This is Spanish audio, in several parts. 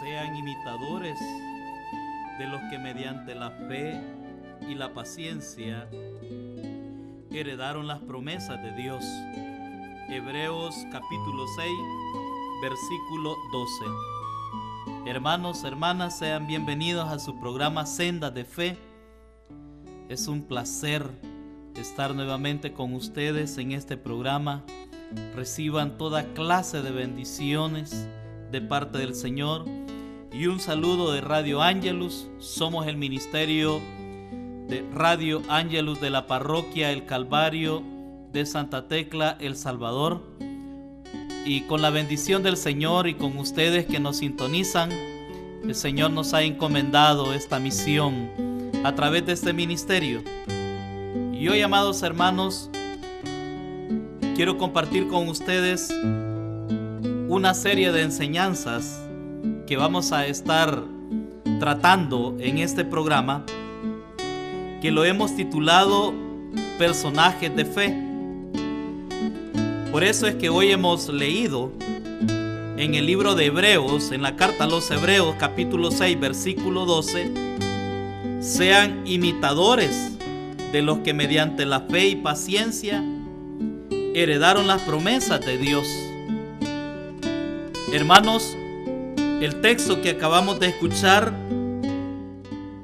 Sean imitadores de los que mediante la fe y la paciencia heredaron las promesas de Dios. Hebreos capítulo 6, versículo 12. Hermanos, hermanas, sean bienvenidos a su programa Sendas de Fe. Es un placer estar nuevamente con ustedes en este programa. Reciban toda clase de bendiciones de parte del Señor y un saludo de Radio Ángelus. Somos el ministerio de Radio Ángelus de la parroquia El Calvario de Santa Tecla, El Salvador, y con la bendición del Señor y con ustedes que nos sintonizan, el Señor nos ha encomendado esta misión a través de este ministerio. Y hoy, amados hermanos, quiero compartir con ustedes una serie de enseñanzas que vamos a estar tratando en este programa, que lo hemos titulado Personajes de Fe. Por eso es que hoy hemos leído en el libro de Hebreos, en la carta a los Hebreos, capítulo 6, versículo 12, sean imitadores de los que mediante la fe y paciencia heredaron las promesas de Dios. Hermanos, el texto que acabamos de escuchar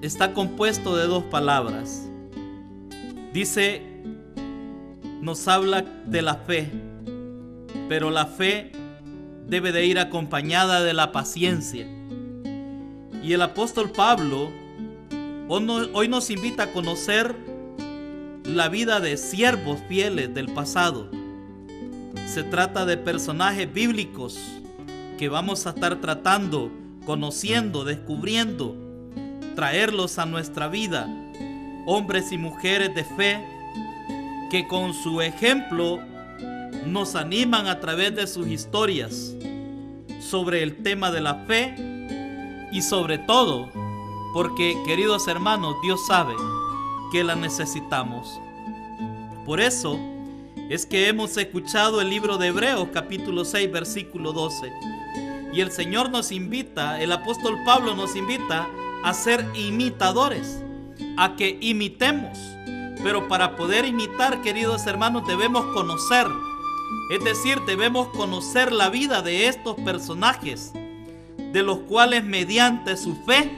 está compuesto de dos palabras. Dice, nos habla de la fe, pero la fe debe de ir acompañada de la paciencia. Y el apóstol Pablo hoy nos invita a conocer la vida de siervos fieles del pasado. Se trata de personajes bíblicos que vamos a estar tratando, conociendo, descubriendo, traerlos a nuestra vida. Hombres y mujeres de fe que con su ejemplo nos animan a través de sus historias sobre el tema de la fe y sobre todo porque, queridos hermanos, Dios sabe que la necesitamos. Por eso es que hemos escuchado el libro de Hebreos capítulo 6 versículo 12 y el Señor nos invita, el apóstol Pablo nos invita a ser imitadores, a que imitemos. Pero para poder imitar, queridos hermanos, debemos conocer, es decir, debemos conocer la vida de estos personajes, de los cuales mediante su fe,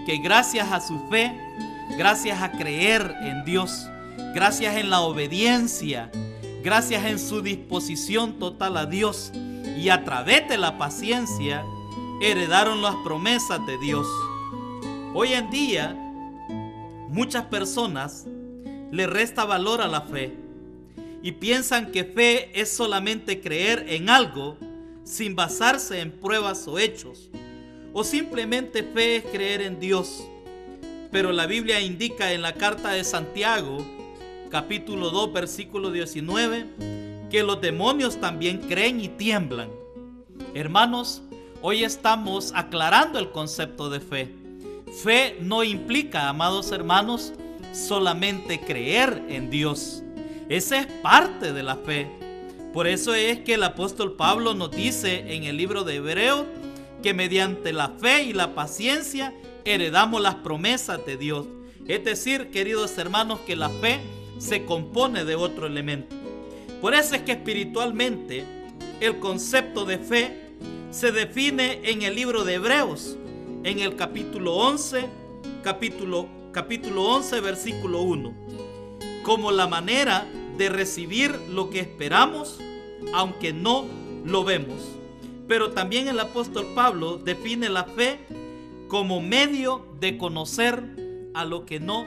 que gracias a su fe, gracias a creer en Dios, gracias en la obediencia, gracias en su disposición total a Dios y a través de la paciencia, heredaron las promesas de Dios. Hoy en día, muchas personas le resta valor a la fe y piensan que fe es solamente creer en algo sin basarse en pruebas o hechos, o simplemente fe es creer en Dios. Pero la Biblia indica en la carta de Santiago, capítulo 2, versículo 19, que los demonios también creen y tiemblan. Hermanos, hoy estamos aclarando el concepto de fe. Fe no implica, amados hermanos, solamente creer en Dios. Esa es parte de la fe. Por eso es que el apóstol Pablo nos dice en el libro de Hebreos que mediante la fe y la paciencia heredamos las promesas de Dios. Es decir, queridos hermanos, que la fe se compone de otro elemento. Por eso es que espiritualmente el concepto de fe se define en el libro de Hebreos, en el capítulo 11, capítulo 11, versículo 1, como la manera de recibir lo que esperamos, aunque no lo vemos. Pero también el apóstol Pablo define la fe como medio de conocer a lo que no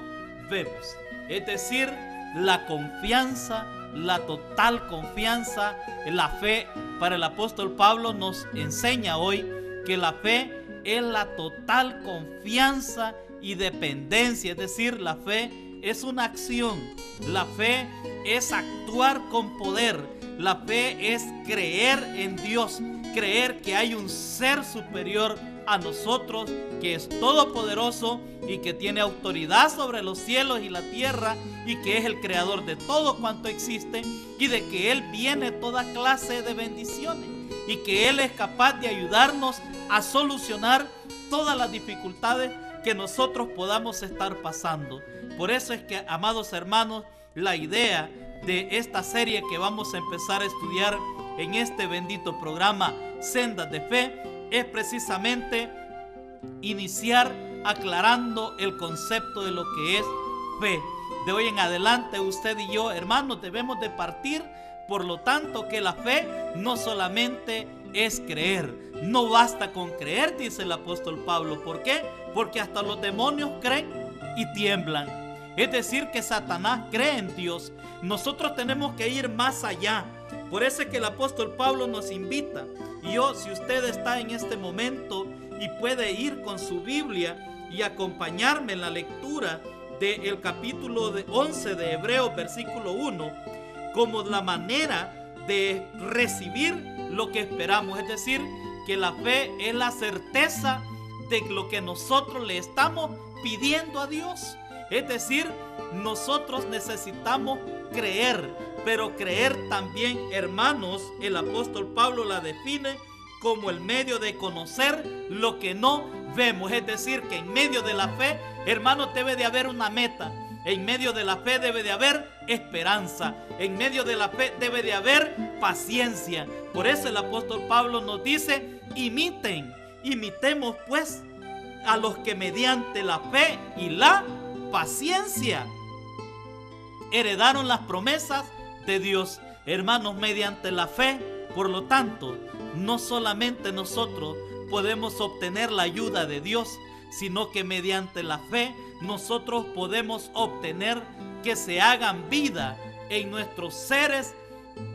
vemos. Es decir, la confianza, la total confianza. La fe, para el apóstol Pablo, nos enseña hoy que la fe es la total confianza y dependencia. Es decir, la fe es una acción. La fe es actuar con poder. La fe es creer en Dios, creer que hay un ser superior a nosotros, que es todopoderoso y que tiene autoridad sobre los cielos y la tierra, y que es el creador de todo cuanto existe, y de que Él viene toda clase de bendiciones, y que Él es capaz de ayudarnos a solucionar todas las dificultades que nosotros podamos estar pasando. Por eso es que, amados hermanos, la idea de esta serie que vamos a empezar a estudiar en este bendito programa Sendas de Fe es precisamente iniciar aclarando el concepto de lo que es fe. De hoy en adelante, usted y yo, hermanos, debemos de partir, por lo tanto, que la fe no solamente es creer. No basta con creer, dice el apóstol Pablo. ¿Por qué? Porque hasta los demonios creen y tiemblan. Es decir, que Satanás cree en Dios. Nosotros tenemos que ir más allá. Por eso es que el apóstol Pablo nos invita. Y yo, si usted está en este momento y puede ir con su Biblia y acompañarme en la lectura del capítulo 11 de Hebreos, versículo 1, como la manera de recibir lo que esperamos. Es decir, que la fe es la certeza de lo que nosotros le estamos pidiendo a Dios. Es decir, nosotros necesitamos creer, pero creer también, hermanos, el apóstol Pablo la define como el medio de conocer lo que no vemos. Es decir, que en medio de la fe, hermanos, debe de haber una meta. En medio de la fe debe de haber esperanza. En medio de la fe debe de haber paciencia. Por eso el apóstol Pablo nos dice: imitemos pues a los que mediante la fe y la paciencia heredaron las promesas de Dios. Hermanos, mediante la fe, por lo tanto, no solamente nosotros podemos obtener la ayuda de Dios, sino que mediante la fe nosotros podemos obtener que se hagan vida en nuestros seres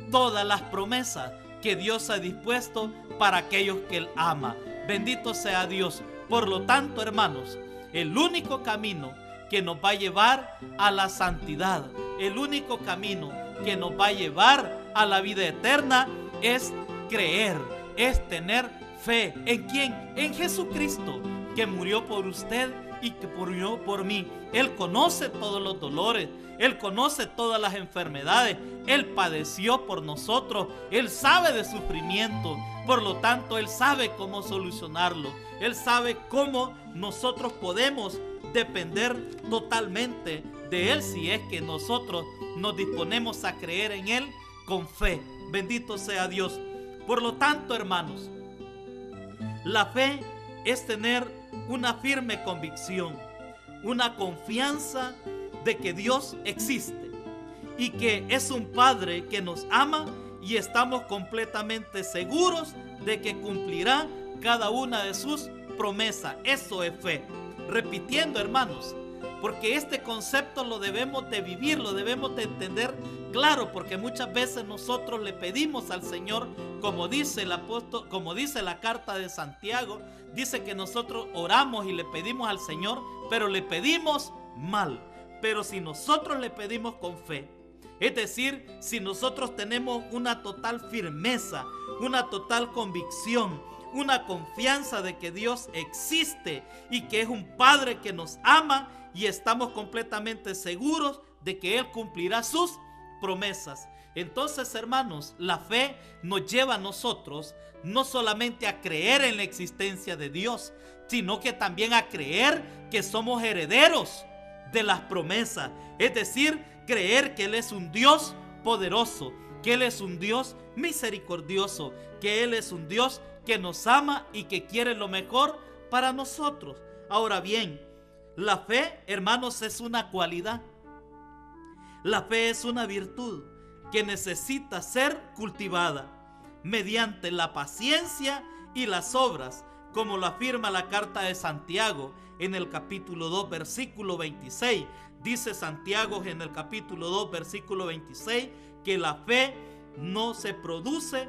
todas las promesas que Dios ha dispuesto para aquellos que Él ama. Bendito sea Dios. Por lo tanto, hermanos, el único camino que nos va a llevar a la santidad, el único camino que nos va a llevar a la vida eterna es creer, es tener fe. ¿En quién? En Jesucristo, que murió por usted y que murió por mí. Él conoce todos los dolores, Él conoce todas las enfermedades, Él padeció por nosotros, Él sabe de sufrimiento, por lo tanto Él sabe cómo solucionarlo, Él sabe cómo nosotros podemos depender totalmente de Él si es que nosotros nos disponemos a creer en Él con fe. Bendito sea Dios. Por lo tanto, hermanos, la fe es tener una firme convicción, una confianza de que Dios existe y que es un Padre que nos ama, y estamos completamente seguros de que cumplirá cada una de sus promesas. Eso es fe. Repitiendo, hermanos, porque este concepto lo debemos de vivir, lo debemos de entender claro, porque muchas veces nosotros le pedimos al Señor, como dice el apóstol, como dice la carta de Santiago, dice que nosotros oramos y le pedimos al Señor, pero le pedimos mal. Pero si nosotros le pedimos con fe, es decir, si nosotros tenemos una total firmeza, una total convicción, una confianza de que Dios existe y que es un Padre que nos ama, y estamos completamente seguros de que Él cumplirá sus promesas. Entonces, hermanos, la fe nos lleva a nosotros no solamente a creer en la existencia de Dios, sino que también a creer que somos herederos de las promesas. Es decir, creer que Él es un Dios poderoso, que Él es un Dios misericordioso, que Él es un Dios que nos ama y que quiere lo mejor para nosotros. Ahora bien, la fe, hermanos, es una cualidad. La fe es una virtud que necesita ser cultivada mediante la paciencia y las obras, como lo afirma la carta de Santiago en el capítulo 2, versículo 26. Dice Santiago en el capítulo 2, versículo 26, que la fe no se produce,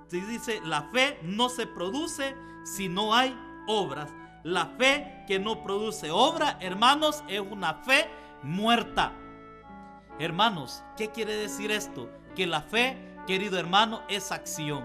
dice, la fe no se produce si no hay obras. La fe que no produce obra, hermanos, es una fe muerta. Hermanos, ¿qué quiere decir esto? Que la fe, querido hermano, es acción.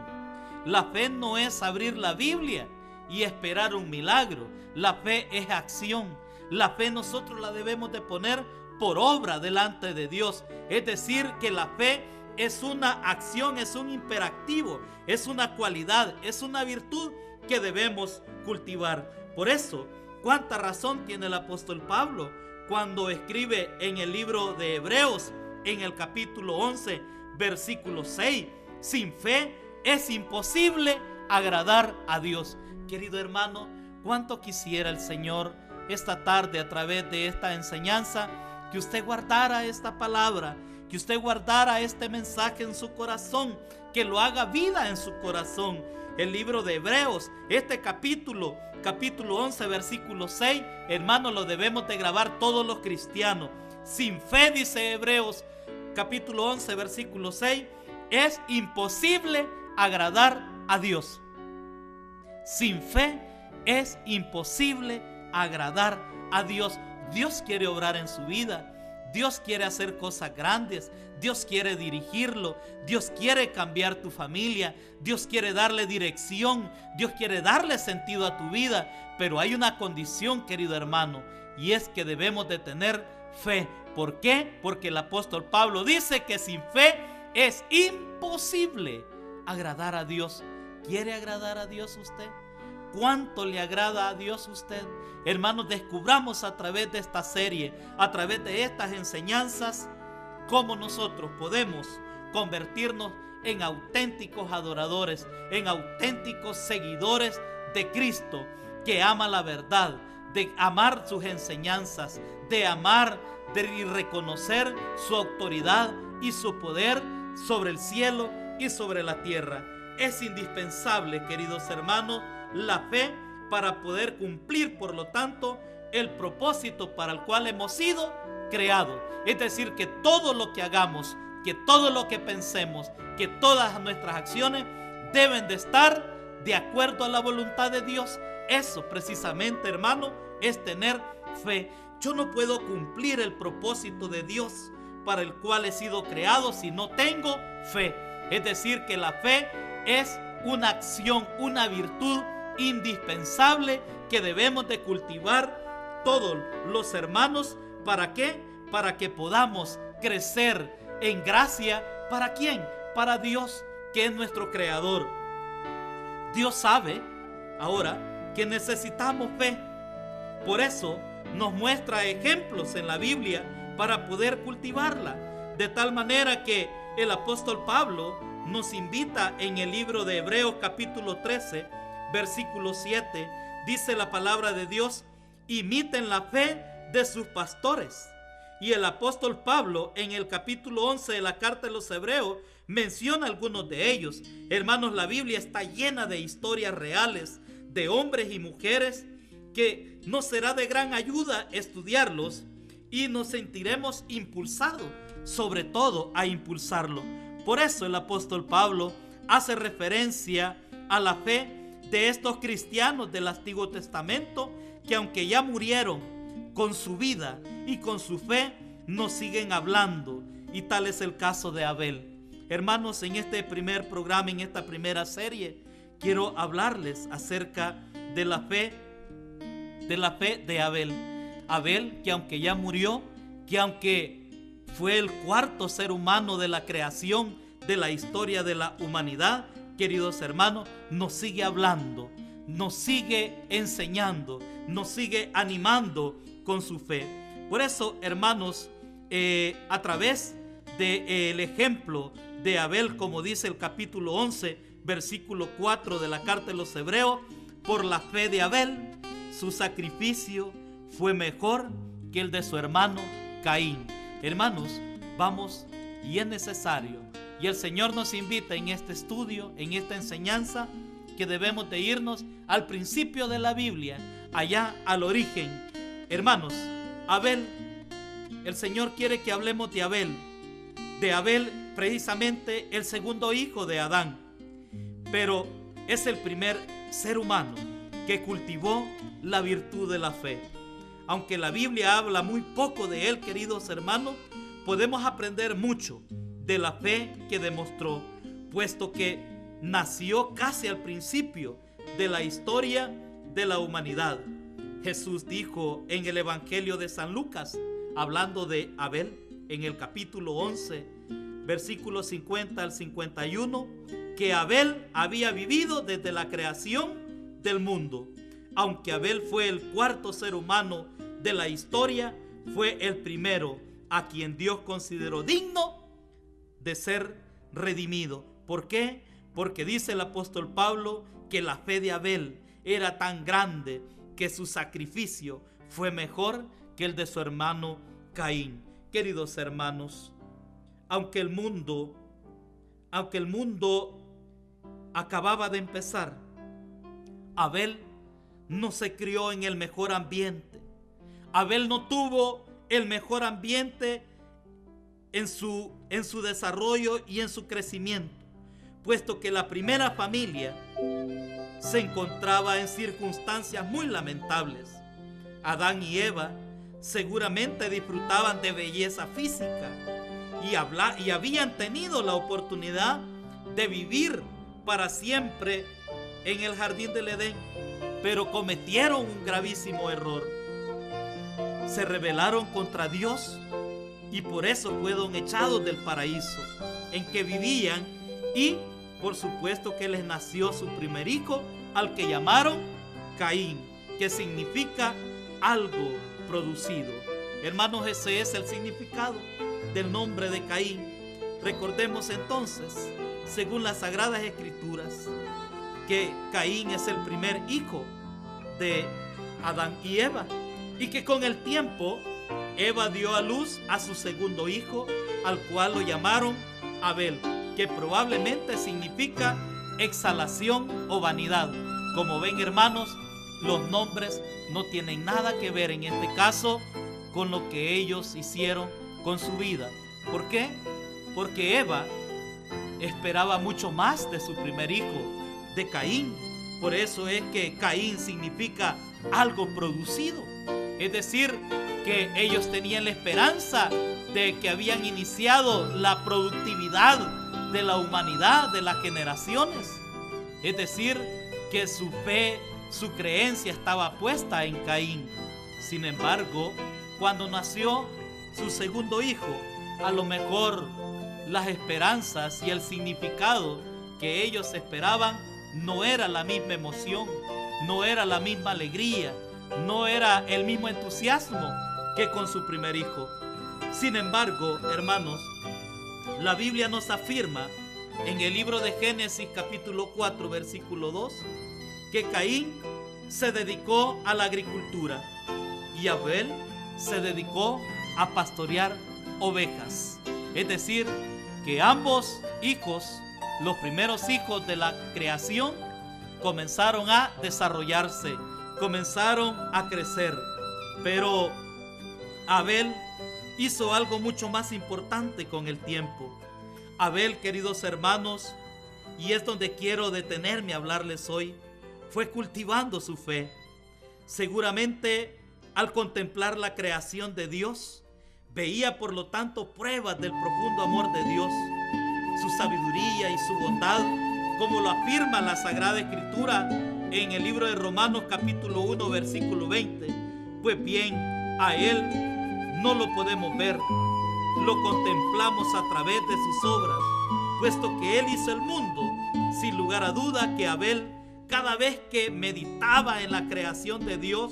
La fe no es abrir la Biblia y esperar un milagro. La fe es acción. La fe nosotros la debemos de poner por obra delante de Dios. Es decir, que la fe es una acción, es un imperativo, es una cualidad, es una virtud que debemos cultivar. Por eso, ¿cuánta razón tiene el apóstol Pablo cuando escribe en el libro de Hebreos, en el capítulo 11, versículo 6? Sin fe es imposible agradar a Dios. Querido hermano, cuánto quisiera el Señor esta tarde, a través de esta enseñanza, que usted guardara esta palabra, que usted guardara este mensaje en su corazón, que lo haga vida en su corazón. El libro de Hebreos, este capítulo 11, versículo 6, hermano, lo debemos de grabar todos los cristianos. Sin fe, dice Hebreos, capítulo 11, versículo 6, es imposible agradar a Dios. Sin fe es imposible agradar a Dios. Dios quiere obrar en su vida. Dios quiere hacer cosas grandes. Dios quiere dirigirlo. Dios quiere cambiar tu familia. Dios quiere darle dirección. Dios quiere darle sentido a tu vida. Pero hay una condición, querido hermano, y es que debemos de tener fe. ¿Por qué? Porque el apóstol Pablo dice que sin fe es imposible agradar a Dios. ¿Quiere agradar a Dios usted? ¿Cuánto le agrada a Dios usted? Hermanos, descubramos a través de esta serie, a través de estas enseñanzas, cómo nosotros podemos convertirnos en auténticos adoradores, en auténticos seguidores de Cristo, que ama la verdad, de amar sus enseñanzas, de amar y reconocer su autoridad y su poder sobre el cielo y sobre la tierra. Es indispensable, queridos hermanos, la fe para poder cumplir, por lo tanto, el propósito para el cual hemos sido creados. Es decir, que todo lo que hagamos, que todo lo que pensemos, que todas nuestras acciones deben de estar de acuerdo a la voluntad de Dios. Eso precisamente, hermano, es tener fe. Yo no puedo cumplir el propósito de Dios para el cual he sido creado si no tengo fe. Es decir, que la fe es una acción, una virtud indispensable que debemos de cultivar todos los hermanos. ¿Para qué? Para que podamos crecer en gracia. ¿Para quién? Para Dios, que es nuestro creador. Dios sabe ahora que necesitamos fe. Por eso nos muestra ejemplos en la Biblia para poder cultivarla. De tal manera que el apóstol Pablo nos invita en el libro de Hebreos capítulo 13, versículo 7, dice la palabra de Dios: imiten la fe de sus pastores. Y el apóstol Pablo en el capítulo 11 de la carta de los Hebreos menciona algunos de ellos. Hermanos, la Biblia está llena de historias reales de hombres y mujeres que nos será de gran ayuda estudiarlos y nos sentiremos impulsados, sobre todo a impulsarlo. Por eso el apóstol Pablo hace referencia a la fe de estos cristianos del Antiguo Testamento, que aunque ya murieron, con su vida y con su fe nos siguen hablando, y tal es el caso de Abel. Hermanos, en este primer programa, en esta primera serie, quiero hablarles acerca de la fe de Abel. Abel, que aunque ya murió, que aunque fue el cuarto ser humano de la creación, de la historia de la humanidad, queridos hermanos, nos sigue hablando, nos sigue enseñando, nos sigue animando con su fe. Por eso, hermanos, a través del ejemplo de Abel, como dice el capítulo 11, versículo 4 de la carta de los Hebreos, por la fe de Abel, su sacrificio fue mejor que el de su hermano Caín. Hermanos, vamos, y es necesario, y el Señor nos invita en este estudio, en esta enseñanza, que debemos de irnos al principio de la Biblia, allá al origen. Hermanos, Abel, el Señor quiere que hablemos de Abel precisamente el segundo hijo de Adán, pero es el primer ser humano que cultivó la virtud de la fe. Aunque la Biblia habla muy poco de él, queridos hermanos, podemos aprender mucho de la fe que demostró, puesto que nació casi al principio de la historia de la humanidad. Jesús dijo en el Evangelio de San Lucas, hablando de Abel, en el capítulo 11, versículos 50 al 51, que Abel había vivido desde la creación del mundo aunque Abel fue el cuarto ser humano de la historia, fue el primero a quien Dios consideró digno de ser redimido. ¿Por qué? Porque dice el apóstol Pablo que la fe de Abel era tan grande que su sacrificio fue mejor que el de su hermano Caín. Queridos hermanos, aunque el mundo acababa de empezar, Abel no se crió en el mejor ambiente. Abel no tuvo el mejor ambiente en su desarrollo y en su crecimiento, puesto que la primera familia se encontraba en circunstancias muy lamentables. Adán y Eva seguramente disfrutaban de belleza física y habían tenido la oportunidad de vivir para siempre en el jardín del Edén, pero cometieron un gravísimo error. Se rebelaron contra Dios y por eso fueron echados del paraíso en que vivían, y por supuesto que les nació su primer hijo, al que llamaron Caín, que significa algo producido. Hermanos, ese es el significado del nombre de Caín. Recordemos entonces, según las Sagradas Escrituras, que Caín es el primer hijo de Adán y Eva, y que con el tiempo Eva dio a luz a su segundo hijo, al cual lo llamaron Abel, que probablemente significa exhalación o vanidad. Como ven, hermanos, los nombres no tienen nada que ver en este caso con lo que ellos hicieron con su vida. ¿Por qué? Porque Eva esperaba mucho más de su primer hijo, de Caín. Por eso es que Caín significa algo producido. Es decir, que ellos tenían la esperanza de que habían iniciado la productividad de la humanidad, de las generaciones. Es decir, que su fe, su creencia estaba puesta en Caín. Sin embargo, cuando nació su segundo hijo, a lo mejor las esperanzas y el significado que ellos esperaban no era la misma emoción, no era la misma alegría, no era el mismo entusiasmo que con su primer hijo. Sin embargo, hermanos, la Biblia nos afirma en el libro de Génesis capítulo 4 versículo 2 que Caín se dedicó a la agricultura y Abel se dedicó a pastorear ovejas. Es decir, que ambos hijos, los primeros hijos de la creación, comenzaron a desarrollarse, comenzaron a crecer. Pero Abel hizo algo mucho más importante con el tiempo. Abel, queridos hermanos, y es donde quiero detenerme a hablarles hoy, fue cultivando su fe. Seguramente al contemplar la creación de Dios, veía por lo tanto pruebas del profundo amor de Dios, su sabiduría y su bondad, como lo afirma la Sagrada Escritura en el libro de Romanos capítulo 1 versículo 20. Pues bien, a Él no lo podemos ver, lo contemplamos a través de sus obras, puesto que Él hizo el mundo. Sin lugar a duda que Abel, cada vez que meditaba en la creación de Dios,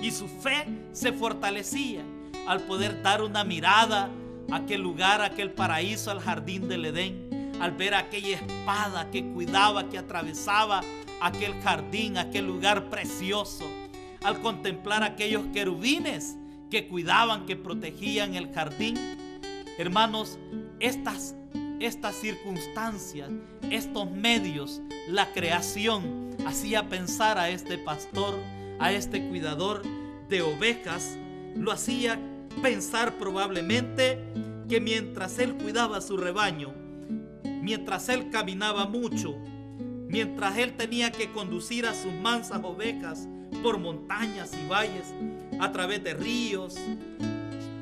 y su fe se fortalecía al poder dar una mirada a aquel lugar, a aquel paraíso, al jardín del Edén, al ver aquella espada que cuidaba, que atravesaba aquel jardín, aquel lugar precioso, al contemplar aquellos querubines que cuidaban, que protegían el jardín. Hermanos, estas circunstancias, estos medios, la creación hacía pensar a este pastor, a este cuidador de ovejas, lo hacía pensar probablemente que mientras él cuidaba su rebaño, mientras él caminaba mucho, mientras él tenía que conducir a sus mansas ovejas por montañas y valles, a través de ríos,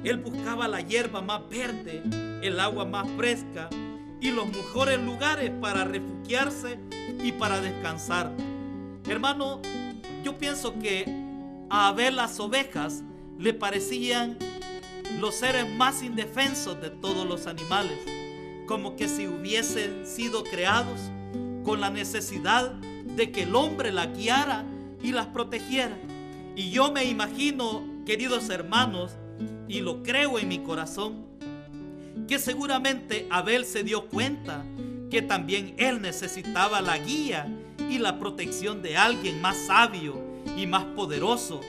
él buscaba la hierba más verde, el agua más fresca y los mejores lugares para refugiarse y para descansar. Hermano, yo pienso que a Abel las ovejas le parecían los seres más indefensos de todos los animales, como que si hubiesen sido creados con la necesidad de que el hombre la guiara y las protegiera. Y yo me imagino, queridos hermanos, y lo creo en mi corazón, que seguramente Abel se dio cuenta que también él necesitaba la guía y la protección de alguien más sabio y más poderoso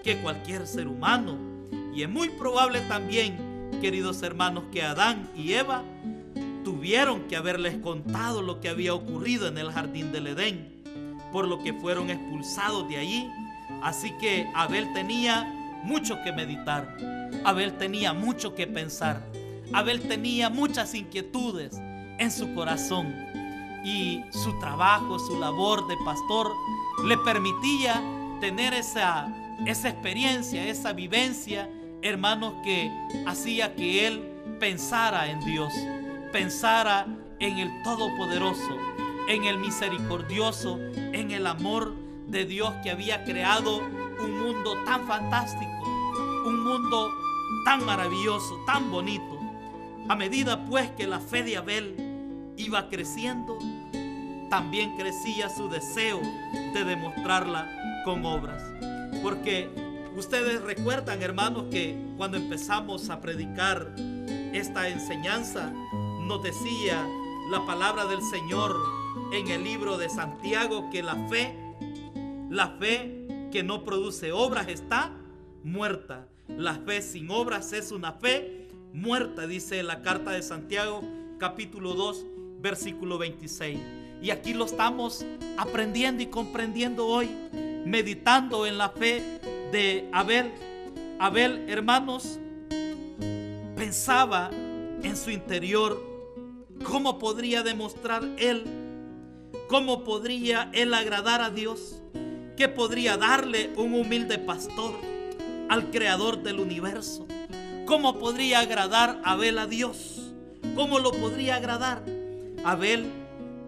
que cualquier ser humano. Y es muy probable también, queridos hermanos, que Adán y Eva tuvieron que haberles contado lo que había ocurrido en el jardín del Edén, por lo que fueron expulsados de allí. Así que Abel tenía mucho que meditar, Abel tenía mucho que pensar, Abel tenía muchas inquietudes en su corazón, y su trabajo, su labor de pastor le permitía tener esa experiencia, esa vivencia, hermanos, que hacía que él pensara en Dios, pensara en el Todopoderoso, en el Misericordioso, en el amor de Dios que había creado un mundo tan fantástico, un mundo tan maravilloso, tan bonito. A medida pues que la fe de Abel iba creciendo, también crecía su deseo de demostrarla con obras. Porque ustedes recuerdan, hermanos, que cuando empezamos a predicar esta enseñanza, nos decía la palabra del Señor en el libro de Santiago que la fe que no produce obras está muerta. La fe sin obras es una fe muerta, dice la carta de Santiago, capítulo 2, versículo 26. Y aquí lo estamos aprendiendo y comprendiendo hoy, meditando en la fe de Abel. Abel, hermanos, pensaba en su interior cómo podría demostrar él, cómo podría él agradar a Dios, qué podría darle un humilde pastor al creador del universo, cómo podría agradar Abel a Dios, cómo lo podría agradar. Abel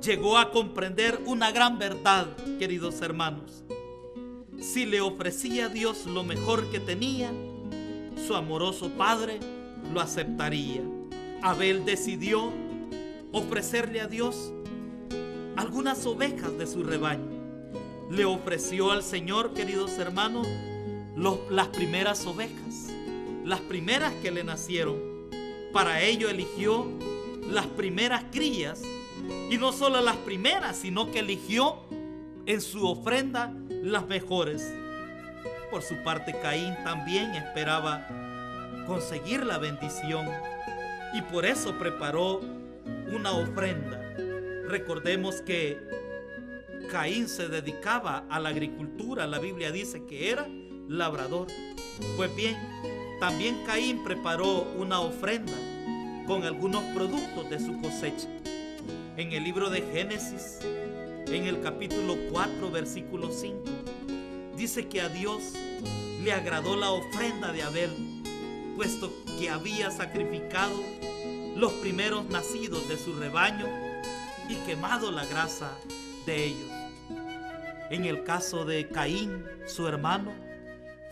llegó a comprender una gran verdad, queridos hermanos. Si le ofrecía a Dios lo mejor que tenía, su amoroso padre lo aceptaría. Abel decidió ofrecerle a Dios algunas ovejas de su rebaño. Le ofreció al Señor, queridos hermanos, las primeras ovejas, las primeras que le nacieron. Para ello eligió las primeras crías, y no solo las primeras, sino que eligió en su ofrenda las mejores. Por su parte, Caín también esperaba conseguir la bendición, y por eso preparó una ofrenda. Recordemos que Caín se dedicaba a la agricultura. La Biblia dice que era labrador. Pues bien, también Caín preparó una ofrenda con algunos productos de su cosecha. En el libro de Génesis, en el capítulo 4, versículo 5, dice que a Dios le agradó la ofrenda de Abel, puesto que había sacrificado los primeros nacidos de su rebaño y quemado la grasa de ellos. En el caso de Caín, su hermano,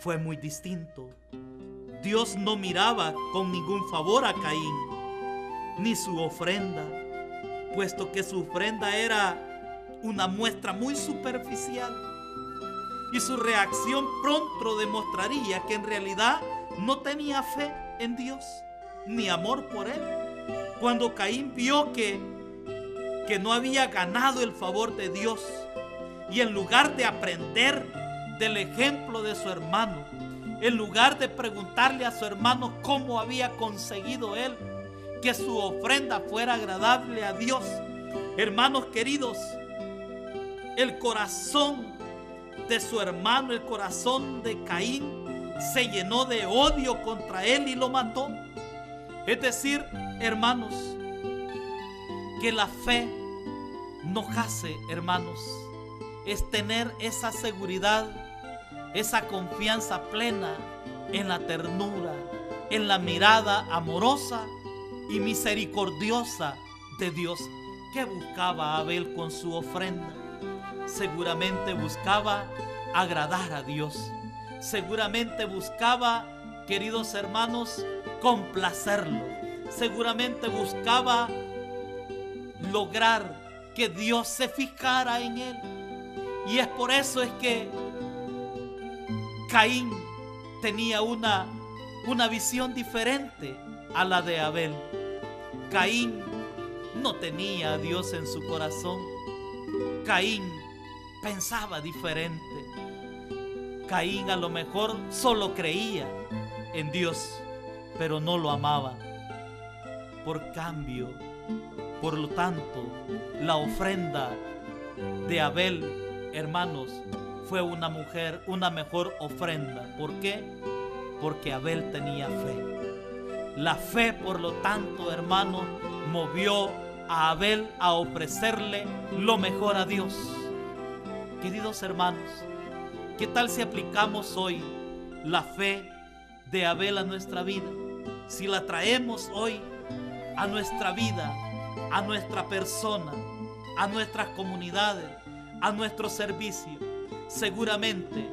fue muy distinto. Dios no miraba con ningún favor a Caín, ni su ofrenda, puesto que su ofrenda era una muestra muy superficial, y su reacción pronto demostraría que en realidad no tenía fe en Dios, ni amor por él. Cuando Caín vio que no había ganado el favor de Dios, y en lugar de aprender del ejemplo de su hermano, en lugar de preguntarle a su hermano cómo había conseguido él que su ofrenda fuera agradable a Dios, hermanos queridos, el corazón de su hermano, el corazón de Caín, se llenó de odio contra él y lo mató. Es decir, hermanos, que la fe no hace, hermanos, es tener esa seguridad, esa confianza plena en la ternura, en la mirada amorosa y misericordiosa de Dios. ¿Qué buscaba Abel con su ofrenda? Seguramente buscaba agradar a Dios. Seguramente buscaba, queridos hermanos, complacerlo. Seguramente buscaba lograr que Dios se fijara en él. Y es por eso es que Caín tenía una visión diferente a la de Abel. Caín no tenía a Dios en su corazón. Caín pensaba diferente. Caín a lo mejor solo creía en Dios, pero no lo amaba. Por cambio, por lo tanto, la ofrenda de Abel, hermanos, fue una mejor ofrenda. ¿Por qué? Porque Abel tenía fe. La fe, por lo tanto, hermanos, movió a Abel a ofrecerle lo mejor a Dios. Queridos hermanos, ¿qué tal si aplicamos hoy la fe de Abel a nuestra vida? Si la traemos hoy a nuestra vida, a nuestra persona, a nuestras comunidades, a nuestro servicio, seguramente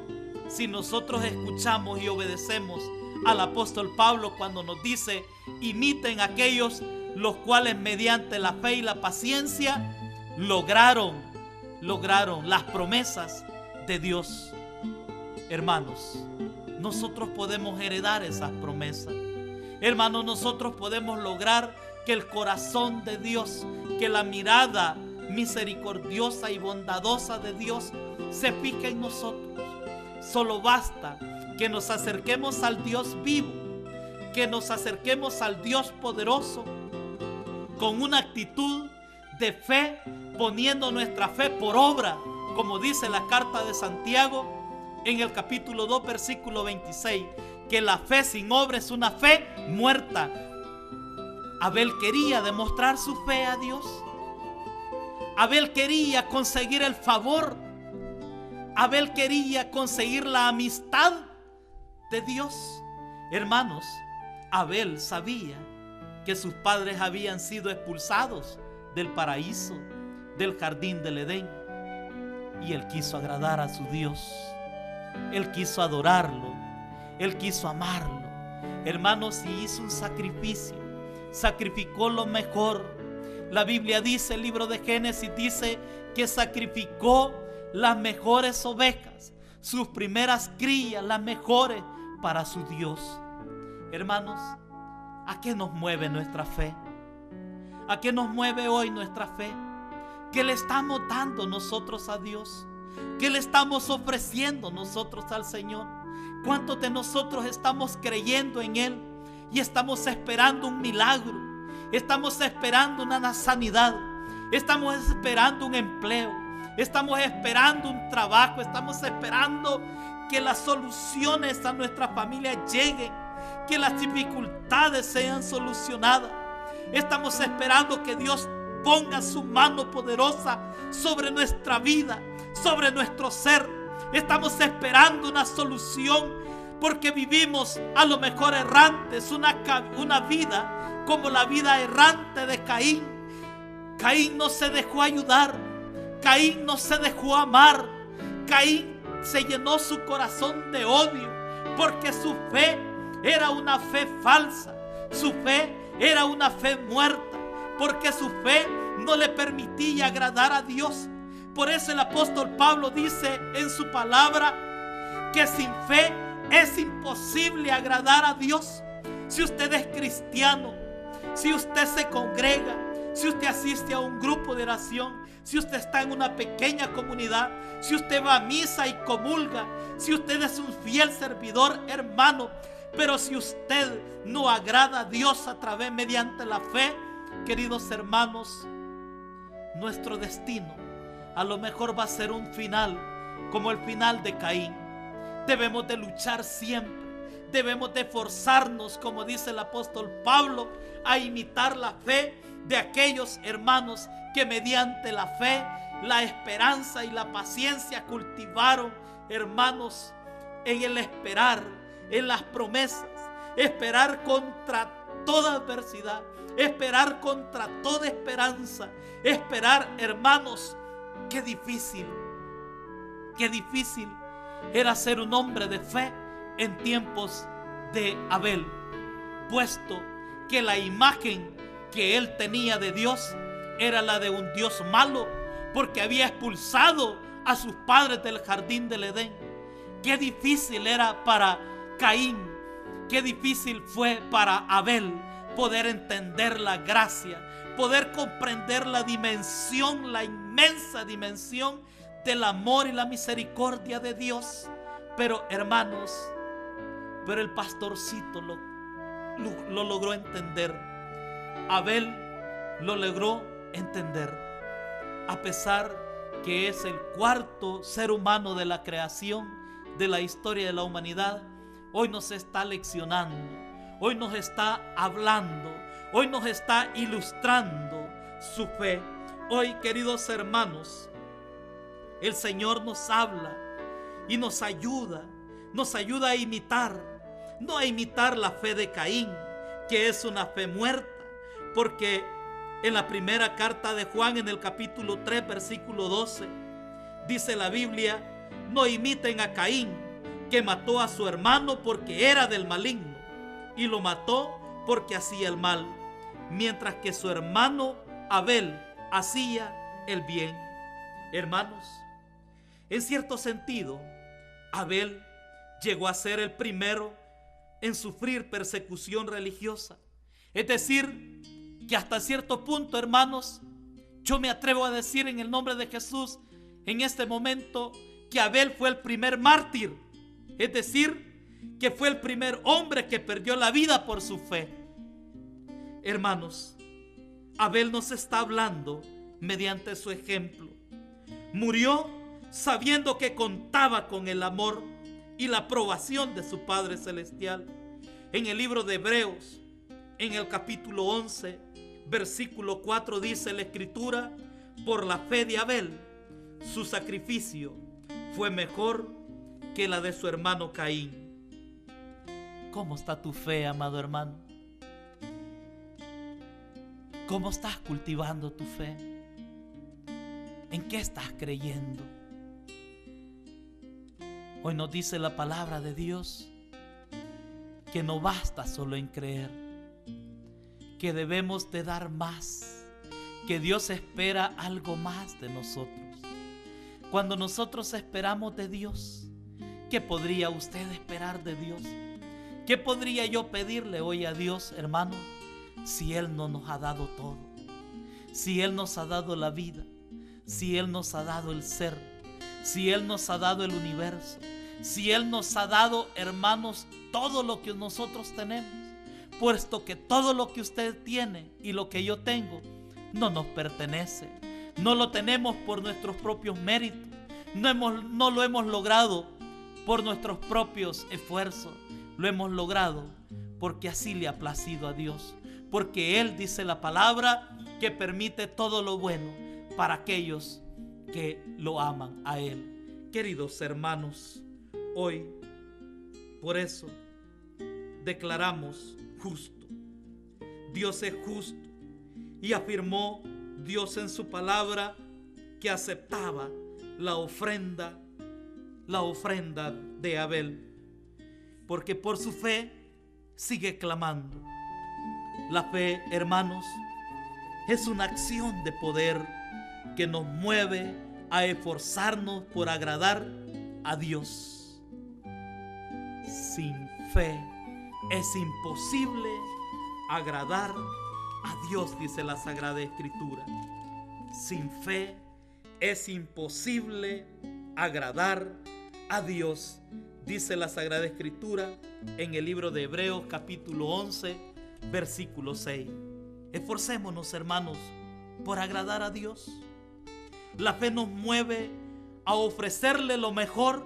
si nosotros escuchamos y obedecemos al apóstol Pablo cuando nos dice: imiten a aquellos los cuales mediante la fe y la paciencia lograron las promesas de Dios. Hermanos, nosotros podemos heredar esas promesas. Hermanos, nosotros podemos lograr que el corazón de Dios, que la mirada misericordiosa y bondadosa de Dios se fije en nosotros. Solo basta que nos acerquemos al Dios vivo, que nos acerquemos al Dios poderoso con una actitud de fe, poniendo nuestra fe por obra, como dice la carta de Santiago en el capítulo 2, versículo 26, que la fe sin obra es una fe muerta. Abel quería demostrar su fe a Dios. Abel quería conseguir el favor. Abel quería conseguir la amistad de Dios. Hermanos, Abel sabía que sus padres habían sido expulsados del paraíso, del jardín del Edén, y él quiso agradar a su Dios. Él quiso adorarlo, él quiso amarlo. Hermanos, y hizo un sacrificio, sacrificó lo mejor. La Biblia dice, el libro de Génesis dice que sacrificó las mejores ovejas, sus primeras crías, las mejores para su Dios. Hermanos, ¿a qué nos mueve nuestra fe? ¿A qué nos mueve hoy nuestra fe? ¿Qué le estamos dando nosotros a Dios? ¿Qué le estamos ofreciendo nosotros al Señor? ¿Cuántos de nosotros estamos creyendo en Él y estamos esperando un milagro? Estamos esperando una sanidad, estamos esperando un empleo, estamos esperando un trabajo, estamos esperando que las soluciones a nuestra familia lleguen, que las dificultades sean solucionadas. Estamos esperando que Dios ponga su mano poderosa sobre nuestra vida, sobre nuestro ser. Estamos esperando una solución porque vivimos a lo mejor errantes, una vida como la vida errante de Caín. Caín no se dejó ayudar, Caín no se dejó amar, Caín se llenó su corazón de odio porque su fe era una fe falsa, su fe era una fe muerta, porque su fe no le permitía agradar a Dios. Por eso el apóstol Pablo dice en su palabra que sin fe es imposible agradar a Dios. Si usted es cristiano, si usted se congrega, si usted asiste a un grupo de oración, si usted está en una pequeña comunidad, si usted va a misa y comulga, si usted es un fiel servidor, hermano, pero si usted no agrada a Dios a través mediante la fe, queridos hermanos, nuestro destino a lo mejor va a ser un final como el final de Caín. Debemos de luchar siempre, debemos de esforzarnos, como dice el apóstol Pablo, a imitar la fe de aquellos hermanos que mediante la fe, la esperanza y la paciencia cultivaron, hermanos, en el esperar, en las promesas, esperar contra toda adversidad, esperar contra toda esperanza, esperar, hermanos. Qué difícil era ser un hombre de fe en tiempos de Abel, puesto que la imagen que él tenía de Dios era la de un Dios malo, porque había expulsado a sus padres del jardín del Edén. Qué difícil era para Caín, qué difícil fue para Abel poder entender la gracia, poder comprender la dimensión, la inmensa dimensión del amor y la misericordia de Dios. Pero hermanos, pero el pastorcito lo logró entender. Abel lo logró entender, a pesar que es el cuarto ser humano de la creación, de la historia de la humanidad. Hoy nos está leccionando, hoy nos está hablando, hoy nos está ilustrando su fe. Hoy, queridos hermanos, el Señor nos habla y nos ayuda a imitar, no a imitar la fe de Caín, que es una fe muerta, porque en la primera carta de Juan, en el capítulo 3, versículo 12, dice la Biblia: no imiten a Caín, que mató a su hermano porque era del maligno, y lo mató porque hacía el mal, mientras que su hermano Abel hacía el bien. Hermanos, en cierto sentido, Abel llegó a ser el primero en sufrir persecución religiosa. Es decir, que hasta cierto punto, hermanos, yo me atrevo a decir en el nombre de Jesús en este momento que Abel fue el primer mártir. Es decir, que fue el primer hombre que perdió la vida por su fe. Hermanos, Abel nos está hablando mediante su ejemplo. Murió sabiendo que contaba con el amor y la aprobación de su Padre Celestial. En el libro de Hebreos, en el capítulo 11, versículo 4, dice la Escritura: por la fe de Abel, su sacrificio fue mejor que la de su hermano Caín. ¿Cómo está tu fe, amado hermano? ¿Cómo estás cultivando tu fe? ¿En qué estás creyendo? Hoy nos dice la palabra de Dios que no basta solo en creer, que debemos de dar más, que Dios espera algo más de nosotros. Cuando nosotros esperamos de Dios, ¿qué podría usted esperar de Dios? ¿Qué podría yo pedirle hoy a Dios, hermano, si Él no nos ha dado todo? Si Él nos ha dado la vida, si Él nos ha dado el ser, si Él nos ha dado el universo, si Él nos ha dado, hermanos, todo lo que nosotros tenemos, puesto que todo lo que usted tiene y lo que yo tengo no nos pertenece, no lo tenemos por nuestros propios méritos, no lo hemos logrado por nuestros propios esfuerzos, lo hemos logrado porque así le ha placido a Dios, porque Él, dice la palabra, que permite todo lo bueno para aquellos que lo aman a Él. Queridos hermanos, hoy por eso declaramos justo. Dios es justo, y afirmó Dios en su palabra que aceptaba la ofrenda de Abel, porque por su fe sigue clamando. La fe, hermanos, es una acción de poder que nos mueve a esforzarnos por agradar a Dios. Sin fe es imposible agradar a Dios, dice la Sagrada Escritura. Sin fe es imposible agradar a Dios, dice la Sagrada Escritura en el libro de Hebreos capítulo 11, versículo 6. Esforcémonos, hermanos, por agradar a Dios. La fe nos mueve a ofrecerle lo mejor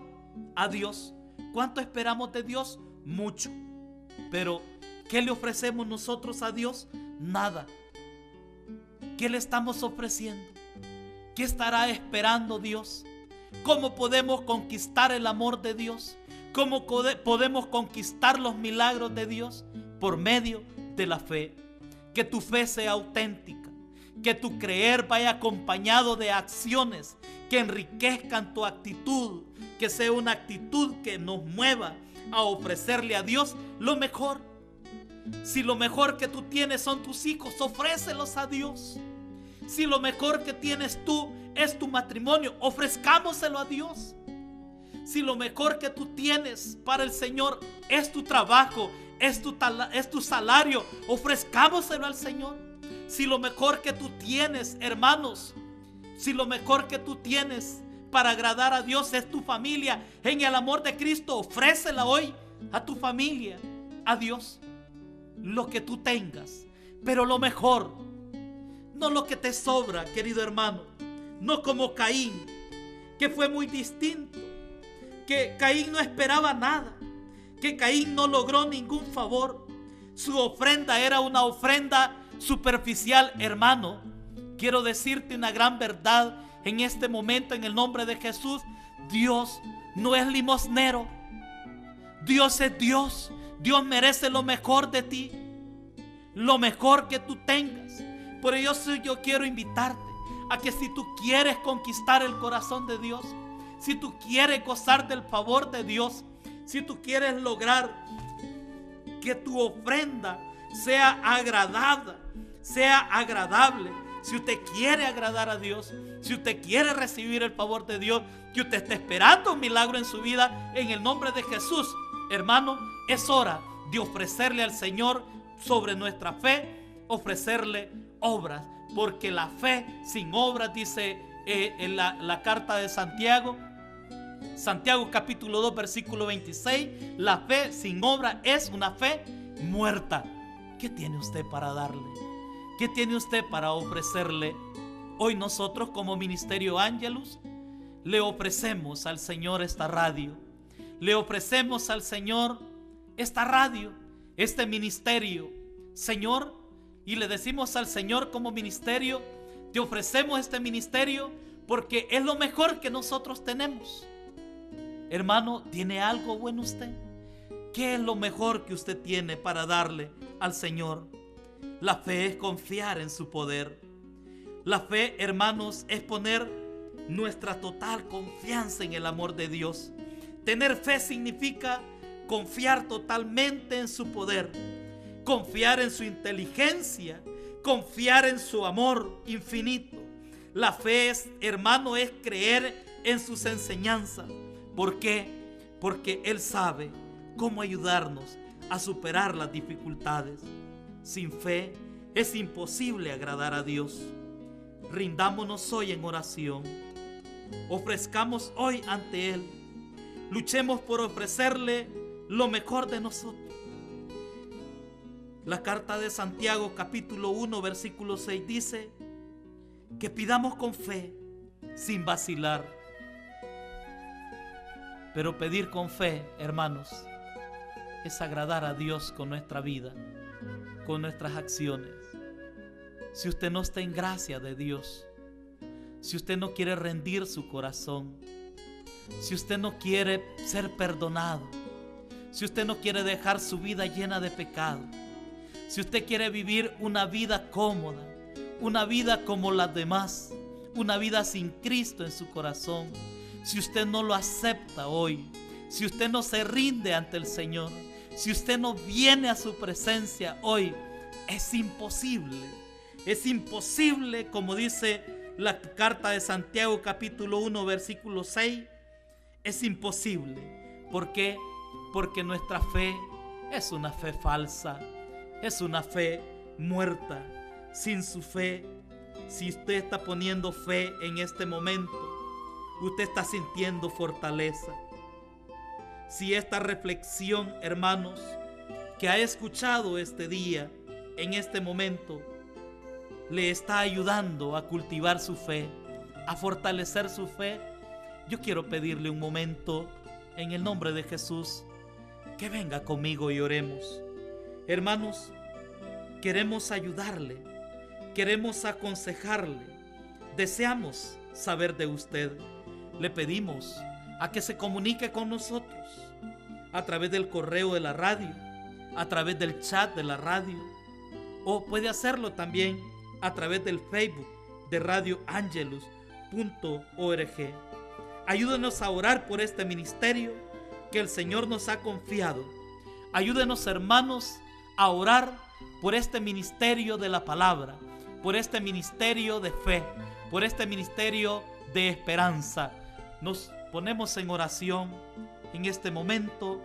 a Dios. ¿Cuánto esperamos de Dios? Mucho. Pero ¿qué le ofrecemos nosotros a Dios? Nada. ¿Qué le estamos ofreciendo? ¿Qué estará esperando Dios? ¿Cómo podemos conquistar el amor de Dios? ¿Cómo podemos conquistar los milagros de Dios? Por medio de la fe. Que tu fe sea auténtica, que tu creer vaya acompañado de acciones que enriquezcan tu actitud, que sea una actitud que nos mueva a ofrecerle a Dios lo mejor. Si lo mejor que tú tienes son tus hijos, ofrécelos a Dios. Si lo mejor que tienes tú es tu matrimonio, ofrezcámoselo a Dios. Si lo mejor que tú tienes para el Señor es tu trabajo, es tu salario, ofrezcámoselo al Señor. Si lo mejor que tú tienes, hermanos, si lo mejor que tú tienes para agradar a Dios es tu familia, en el amor de Cristo, ofrécela hoy a tu familia, a Dios, lo que tú tengas, pero lo mejor, no lo que te sobra, querido hermano, no como Caín, que fue muy distinto, que Caín no esperaba nada, que Caín no logró ningún favor. Su ofrenda era una ofrenda superficial. Hermano, quiero decirte una gran verdad en este momento en el nombre de Jesús. Dios no es limosnero. Dios es Dios. Dios merece lo mejor de ti, lo mejor que tú tengas. Por eso yo quiero invitarte a que si tú quieres conquistar el corazón de Dios, si tú quieres gozar del favor de Dios, si tú quieres lograr que tu ofrenda sea agradable, si usted quiere agradar a Dios, si usted quiere recibir el favor de Dios, que usted esté esperando un milagro en su vida, en el nombre de Jesús, hermano, es hora de ofrecerle al Señor sobre nuestra fe, ofrecerle obras, porque la fe sin obras, dice en la carta de Santiago capítulo 2 versículo 26, la fe sin obra es una fe muerta. ¿Qué tiene usted para darle? ¿Qué tiene usted para ofrecerle? Hoy nosotros como Ministerio Ángelus le ofrecemos al Señor esta radio, le ofrecemos al Señor esta radio, este ministerio, Señor, y le decimos al Señor como ministerio, te ofrecemos este ministerio porque es lo mejor que nosotros tenemos. Hermano, ¿tiene algo bueno usted? ¿Qué es lo mejor que usted tiene para darle al Señor? La fe es confiar en su poder. La fe, hermanos, es poner nuestra total confianza en el amor de Dios. Tener fe significa confiar totalmente en su poder, confiar en su inteligencia, confiar en su amor infinito. La fe es, hermano, es creer en sus enseñanzas. ¿Por qué? Porque Él sabe cómo ayudarnos a superar las dificultades. Sin fe es imposible agradar a Dios. Rindámonos hoy en oración. Ofrezcamos hoy ante Él. Luchemos por ofrecerle lo mejor de nosotros. La carta de Santiago capítulo 1 versículo 6 dice que pidamos con fe sin vacilar. Pero pedir con fe, hermanos, es agradar a Dios con nuestra vida, con nuestras acciones. Si usted no está en gracia de Dios, si usted no quiere rendir su corazón, si usted no quiere ser perdonado, si usted no quiere dejar su vida llena de pecado, si usted quiere vivir una vida cómoda, una vida como las demás, una vida sin Cristo en su corazón, si usted no lo acepta hoy, si usted no se rinde ante el Señor, si usted no viene a su presencia hoy, es imposible, como dice la carta de Santiago capítulo 1 versículo 6, es imposible. ¿Por qué? Porque nuestra fe es una fe falsa, es una fe muerta. Sin su fe, si usted está poniendo fe en este momento, usted está sintiendo fortaleza. Si esta reflexión, hermanos, que ha escuchado este día, en este momento, le está ayudando a cultivar su fe, a fortalecer su fe, yo quiero pedirle un momento, en el nombre de Jesús, que venga conmigo y oremos. Hermanos, queremos ayudarle, queremos aconsejarle, deseamos saber de usted. Le pedimos a que se comunique con nosotros a través del correo de la radio, a través del chat de la radio, o puede hacerlo también a través del Facebook de radioangelus.org. Ayúdenos a orar por este ministerio que el Señor nos ha confiado. Ayúdenos, hermanos, a orar por este ministerio de la palabra, por este ministerio de fe, por este ministerio de esperanza. Nos ponemos en oración en este momento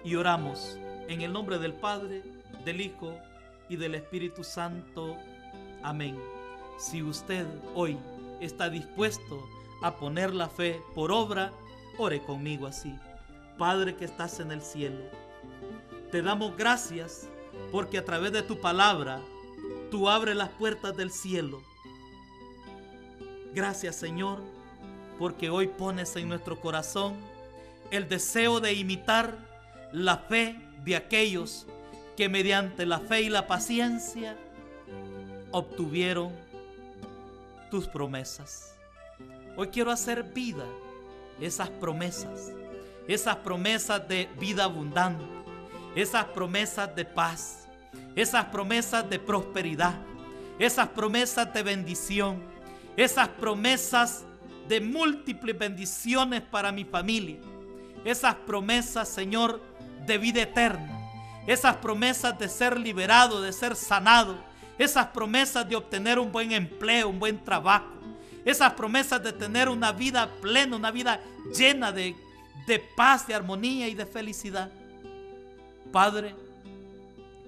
y oramos en el nombre del Padre, del Hijo y del Espíritu Santo. Amén. Si usted hoy está dispuesto a poner la fe por obra, ore conmigo así. Padre que estás en el cielo, te damos gracias porque a través de tu palabra tú abres las puertas del cielo. Gracias, Señor, porque hoy pones en nuestro corazón el deseo de imitar la fe de aquellos que mediante la fe y la paciencia obtuvieron tus promesas. Hoy quiero hacer vida esas promesas de vida abundante, esas promesas de paz, esas promesas de prosperidad, esas promesas de bendición, esas promesas de múltiples bendiciones para mi familia, esas promesas, Señor, de vida eterna, esas promesas de ser liberado, de ser sanado, esas promesas de obtener un buen empleo, un buen trabajo, esas promesas de tener una vida plena, una vida llena de paz, de armonía y de felicidad. Padre,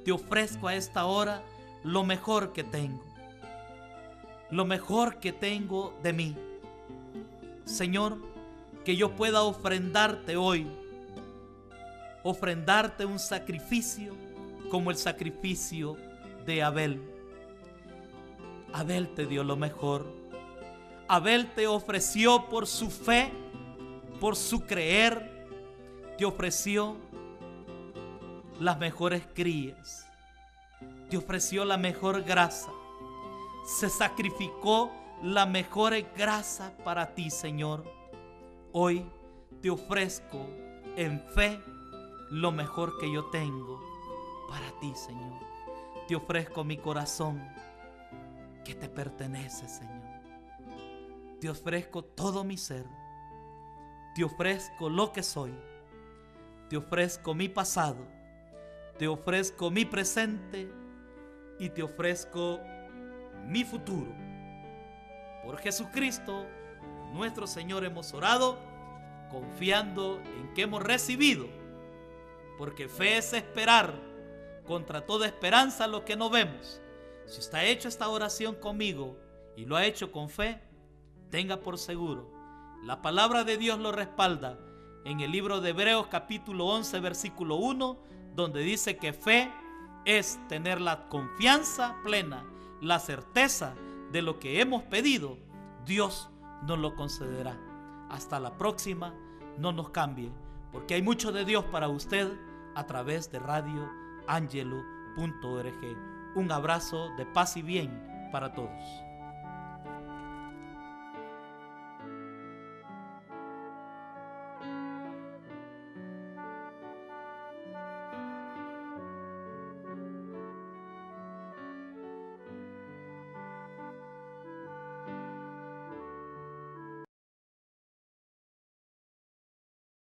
te ofrezco a esta hora lo mejor que tengo, lo mejor que tengo de mí. Señor, que yo pueda ofrendarte hoy, ofrendarte un sacrificio como el sacrificio de Abel. Abel te dio lo mejor. Abel te ofreció por su fe, por su creer, te ofreció las mejores crías, te ofreció la mejor grasa, se sacrificó la mejor grasa para ti, Señor. Hoy te ofrezco en fe lo mejor que yo tengo para ti, Señor. Te ofrezco mi corazón que te pertenece, Señor. Te ofrezco todo mi ser. Te ofrezco lo que soy. Te ofrezco mi pasado. Te ofrezco mi presente y te ofrezco mi futuro. Por Jesucristo, nuestro Señor, hemos orado, confiando en que hemos recibido, porque fe es esperar contra toda esperanza lo que no vemos. Si usted ha hecho esta oración conmigo y lo ha hecho con fe, tenga por seguro, la palabra de Dios lo respalda en el libro de Hebreos capítulo 11 versículo 1, donde dice que fe es tener la confianza plena, la certeza de lo que hemos pedido, Dios nos lo concederá. Hasta la próxima, no nos cambie, porque hay mucho de Dios para usted a través de radioangelo.org. Un abrazo de paz y bien para todos.